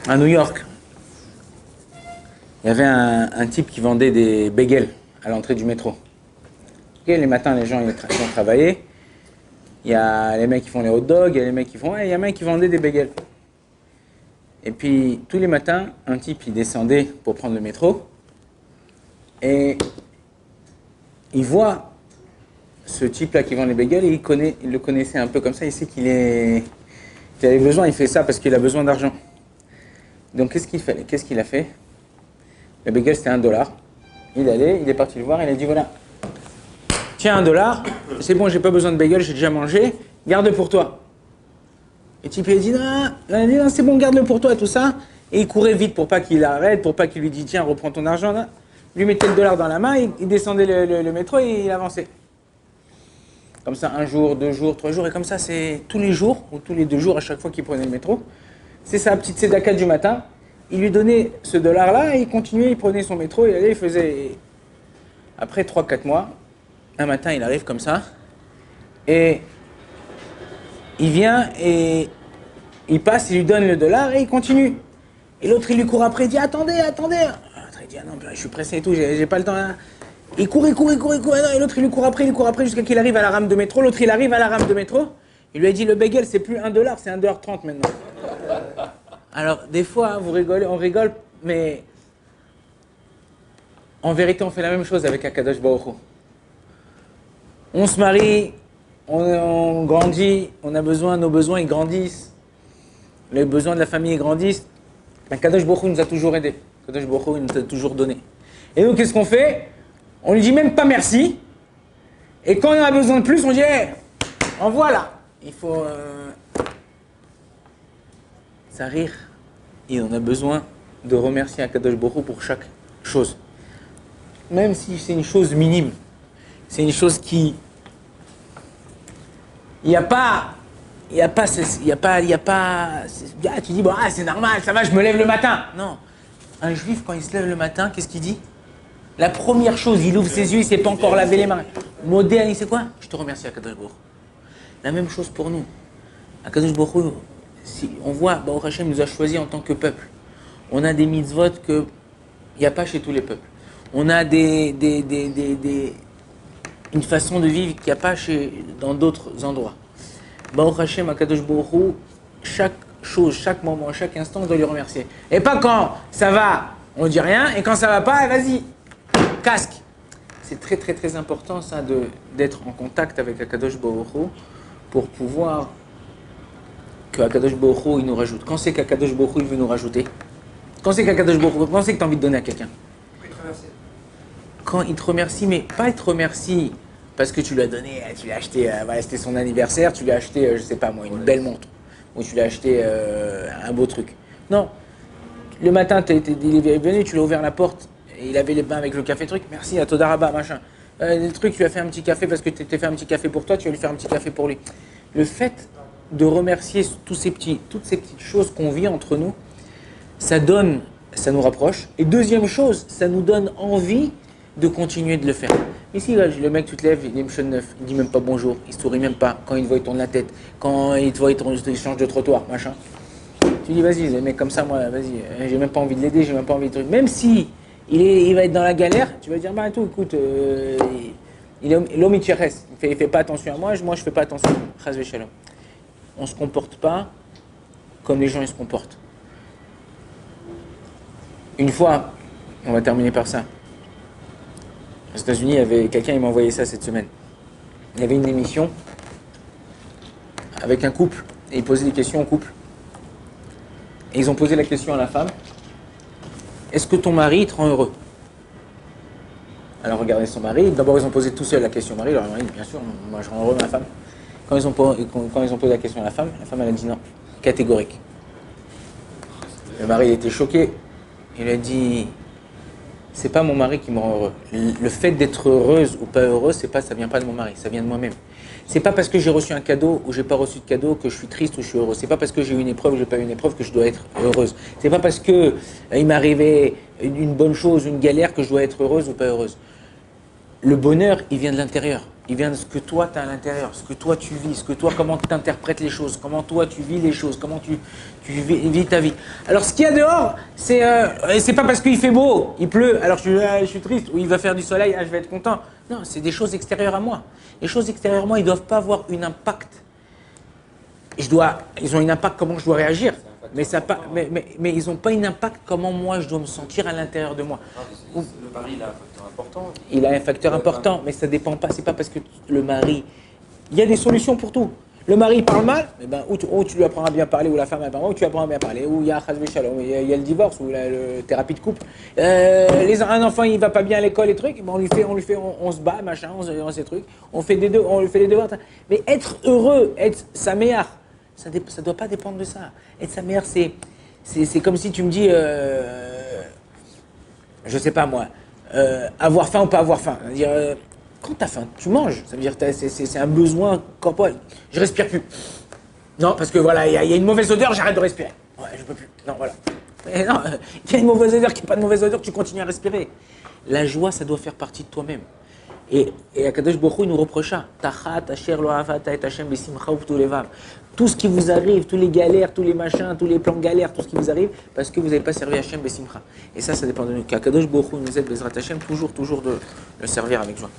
À New York, il y avait un type qui vendait des bagels à l'entrée du métro. Et les matins, les gens ils vont travailler. Il y a les mecs qui font les hot dogs, il y a les mecs qui font... Ouais, il y a un mec qui vendait des bagels. Et puis, tous les matins, un type, il descendait pour prendre le métro. Et il voit ce type-là qui vend les bagels et il le connaissait un peu comme ça. Il sait qu'il avait besoin, il fait ça parce qu'il a besoin d'argent. Donc, qu'est-ce qu'il a fait? Le bagel, c'était $1. Il est parti le voir, il a dit voilà, tiens, $1, c'est bon, j'ai pas besoin de bagel, j'ai déjà mangé, garde pour toi. Et le type, il a dit non, c'est bon, garde-le pour toi, tout ça. Et il courait vite pour pas qu'il arrête, pour pas qu'il lui dise tiens, reprends ton argent. Là. Il lui mettait le $1 dans la main, il descendait le métro et il avançait. Comme ça, 1 jour, 2 jours, 3 jours, et comme ça, c'est tous les jours, ou tous les 2 jours, à chaque fois qu'il prenait le métro. C'est sa petite tzedaka du matin. Il lui donnait ce $là et il continuait, il prenait son métro, il allait, il faisait... Après 3-4 mois, un matin, il arrive comme ça, et il vient et il passe, il lui donne le $, et il continue. Et l'autre, il lui court après, il dit attendez. L'autre, il dit ah non, je suis pressé et tout, j'ai pas le temps. Hein. Il court. Et l'autre, il lui court après jusqu'à qu'il arrive à la rame de métro. L'autre, il arrive à la rame de métro. Il lui a dit le bagel, c'est plus $1, c'est $1,30 maintenant. Alors, des fois, hein, on rigole, mais en vérité, on fait la même chose avec Akadosh Baruch Hu. On se marie, on grandit, on a besoin, nos besoins ils grandissent, les besoins de la famille ils grandissent. Akadosh Baruch Hu nous a toujours aidés, Akadosh Baruch Hu il nous a toujours donné. Et nous, qu'est-ce qu'on fait? On lui dit même pas merci. Et quand on a besoin de plus, on dit hey, en voilà. Il faut ça rire. Et on a besoin de remercier Akadosh Baruch Hu pour chaque chose. Même si c'est une chose minime. C'est une chose qui... Il n'y a pas... Tu dis, bon, c'est normal, ça va, je me lève le matin. Non. Un juif, quand il se lève le matin, qu'est-ce qu'il dit? La première chose, il ouvre ses yeux, il ne s'est pas encore lavé les mains. Moderne, c'est quoi? Je te remercie, Akadosh Baruch Hu. La même chose pour nous. Akadosh Baruch Hu, si on voit, Baruch Hashem nous a choisis en tant que peuple. On a des mitzvot qu'il n'y a pas chez tous les peuples. On a une façon de vivre qu'il n'y a pas dans d'autres endroits. Baruch Hashem, Akadosh Baruch Hu, chaque chose, chaque moment, chaque instant, on doit lui remercier. Et pas quand ça va, on ne dit rien, et quand ça ne va pas, vas-y, casque. C'est très très très important ça d'être en contact avec Akadosh Baruch Hu pour pouvoir que Akadosh Baruch Hu il nous rajoute. Quand c'est qu'Akadosh Baruch Hu il veut nous rajouter? Quand c'est qu'Akadosh Baruch Hu, quand c'est que tu as envie de donner à quelqu'un? Quand il te remercie, mais pas il te remercie parce que tu lui as donné, tu lui as acheté, voilà, c'était son anniversaire, tu lui as acheté, je sais pas moi, une belle montre, ou tu lui as acheté un beau truc. Non, le matin, il est venu, tu lui as ouvert la porte, et il avait les mains avec le café truc, merci à Todaraba, machin. Le truc, tu lui as fait un petit café parce que tu t'es fait un petit café pour toi, tu vas lui faire un petit café pour lui. Le fait de remercier toutes ces petites choses qu'on vit entre nous, ça nous rapproche. Et deuxième chose, ça nous donne envie de continuer de le faire. Ici, là, le mec, tu te lèves, il est Mchon neuf, il dit même pas bonjour, il sourit même pas. Quand il te voit, il tourne la tête. Quand il te voit, il change de trottoir, machin. Tu dis, vas-y, le mec comme ça, moi, vas-y, j'ai même pas envie de l'aider, j'ai même pas envie de truc. Même si il va être dans la galère, tu vas dire, bah, tout, écoute, l'homme, il fait pas attention à moi, je fais pas attention. Chas v'shalom. On se comporte pas comme les gens, ils se comportent. Une fois, on va terminer par ça. Aux États-Unis, il y avait quelqu'un, il m'a envoyé ça cette semaine. Il y avait une émission avec un couple et ils posaient des questions au couple. Et ils ont posé la question à la femme. Est-ce que ton mari te rend heureux? Alors regardez son mari. D'abord, ils ont posé tout seul la question au mari. Alors le mari dit bien sûr, moi je rends heureux ma femme. Quand ils ont posé la question à la femme elle a dit non, catégorique. Le mari il était choqué. Il a dit, c'est pas mon mari qui me rend heureux. Le fait d'être heureuse ou pas heureuse, ça vient pas de mon mari, ça vient de moi-même. C'est pas parce que j'ai reçu un cadeau ou j'ai pas reçu de cadeau que je suis triste ou je suis heureuse. C'est pas parce que j'ai eu une épreuve ou j'ai pas eu une épreuve que je dois être heureuse. C'est pas parce que il m'est arrivé une bonne chose, une galère que je dois être heureuse ou pas heureuse. Le bonheur, il vient de l'intérieur. il vient de ce que toi tu as à l'intérieur, ce que toi tu vis, ce que toi, comment tu interprètes les choses, comment toi tu vis les choses, comment tu vis ta vie. Alors ce qu'il y a dehors, c'est pas parce qu'il fait beau, il pleut, alors je suis triste, ou il va faire du soleil, je vais être content. Non, c'est des choses extérieures à moi. Les choses extérieures à moi, ils ne doivent pas avoir un impact. Ils ont un impact comment je dois réagir, mais ils n'ont pas un impact comment moi je dois me sentir à l'intérieur de moi. Le mari, il a un facteur important. Il a un facteur important, mais ça dépend pas. C'est pas parce que le mari. Il y a des solutions pour tout. Le mari parle mal, eh ben, ou tu lui apprends à bien parler, ou la femme apprend, ou tu lui apprends à bien parler, ou il y a il y a le divorce, ou la thérapie de couple. Un enfant il va pas bien à l'école et trucs, ben on se bat, machin, on ces trucs, on fait les devoirs. Mais être heureux, être sa meilleure, ça doit pas dépendre de ça. Être sa meilleure, c'est comme si tu me dis, je sais pas moi, avoir faim ou pas avoir faim. C'est-à-dire, quand tu as faim, tu manges. Ça veut dire que c'est un besoin corporel. Je respire plus. Non, parce que voilà, il y a une mauvaise odeur, j'arrête de respirer. Ouais, je peux plus. Non, voilà. Mais non, il y a une mauvaise odeur, qu'il n'y a pas de mauvaise odeur, tu continues à respirer. La joie, ça doit faire partie de toi-même. Et Akadosh Baruch Hu, il nous reprocha. Tout ce qui vous arrive, tous les galères, tous les machins, tous les plans galères, tout ce qui vous arrive, parce que vous n'avez pas servi Hashem Besimcha. Et ça dépend de nous. Qu'Akadosh Baruch Hu nous aide, Bezrat Hashem, toujours de le servir avec joie.